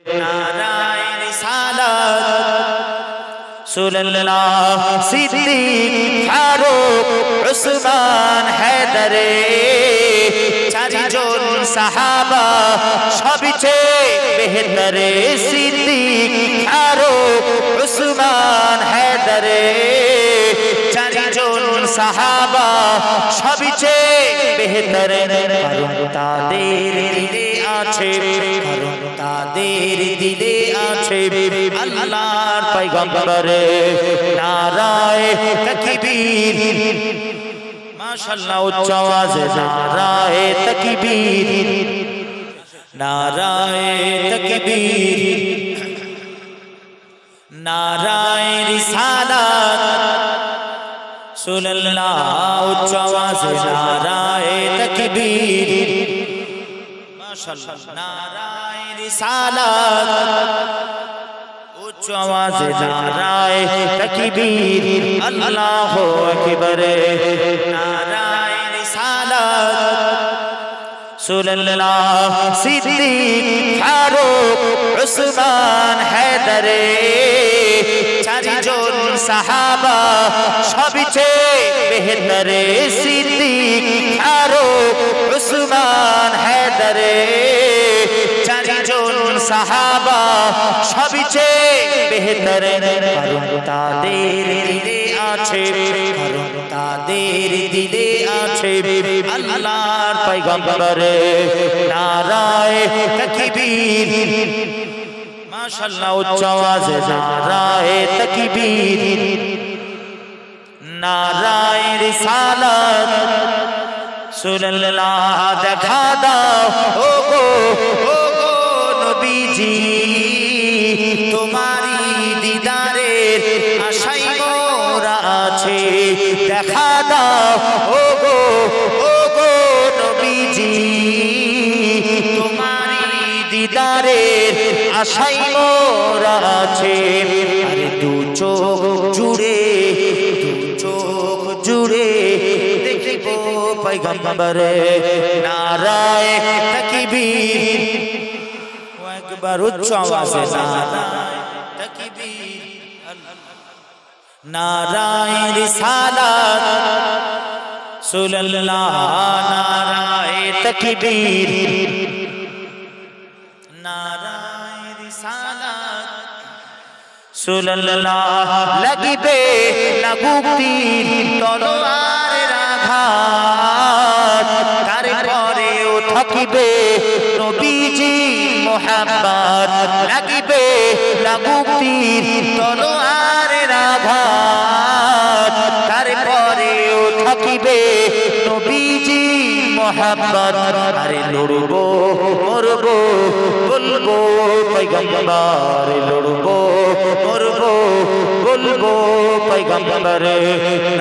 नाराए रिसालत सुल्लाह सिद्दीक फारूक उस्मान हैदरे चारिजन साहाबा सबिचेয়ে बेहतरे सिद्दीक फारूक उस्मान हैदरे चारिजन साहाबा सबिचेয়ে बेहतरे কারণ তাদের দিলে আছে কারণ তাদের দিলে আছে আল্লাহর পয়গম্বর নারায়ে তাকবীর মাশাআল্লাহ উচ্চ আওয়াজে নারায়ে তাকবীর নারায়ে তাকবীর নারায়ে রিসালাত সুল্লাহ উচ্চ আওয়াজে নারায়ে তাকবীর মাশাআল্লাহ নারায়ে রিসালাত উচ্চ আওয়াজে নারায়ে তাকবীর আল্লাহু আকবার নারায়ে রিসালাত সুল্লাহ সিদ্দীক ফারুক উসমান হায়দারে চারিজন সাহাবা সবচেয়ে বেহতরে সিদ্দীক ফারুক উসমান হায়দারে চারিজন সাহাবা সবচেয়ে বেহতরে কারণ তাদের দিলে আছে কারণ তাদের দিলে আছে আল্লাহর পয়গম্বর নারায়ে তাকবীর মাশাআল্লাহ উচ্চ আওয়াজে নারায়ে তাকবীর নারায়ে রিসালাত সুল্লাহ দেখা দাও ওগো নবীজি তোমারি দিদারের আশায় মোরা আছে দেখা দাও ওগো নবীজি তোমারি দিদারের আশায় মোরা আছে আরে দু চোখ জুড়ে দেখব পয়গম্বর নারায়ে তাকবীর ও একবার উচ্চ আওয়াজে নারায়ে তাকবীর নারায়ে রিসালাত সুল্লাহ নারায়ে তাকবীর নারায়ে রিসালাত সুল্লাহ লাগিবে লাগুক তীর তলোয়ারের আঘাত তারপরেও থাকিবে নবীজি মুহাম্মদ লাগিবে লাগুক তীর তলোয়ারের আঘাত তারপরেও থাকিবে নবীজি মুহাম্মদ আরে লড়বো মরবো বলবো পয়গম্বর লড়বো মরবো বলবো পয়গম্বর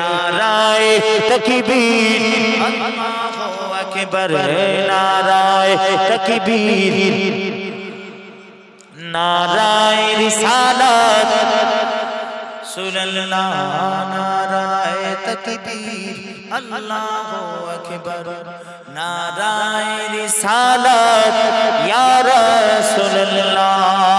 নারায়ে তাকবীর আল্লাহু আকবার নারায়ে তাকবীর নারায়ে রিসালাত সুল্লাহ নারায়ে তাকবীর আল্লাহু আকবার নারায়ে রিসালাত ইয়া রাসূলুল্লাহ।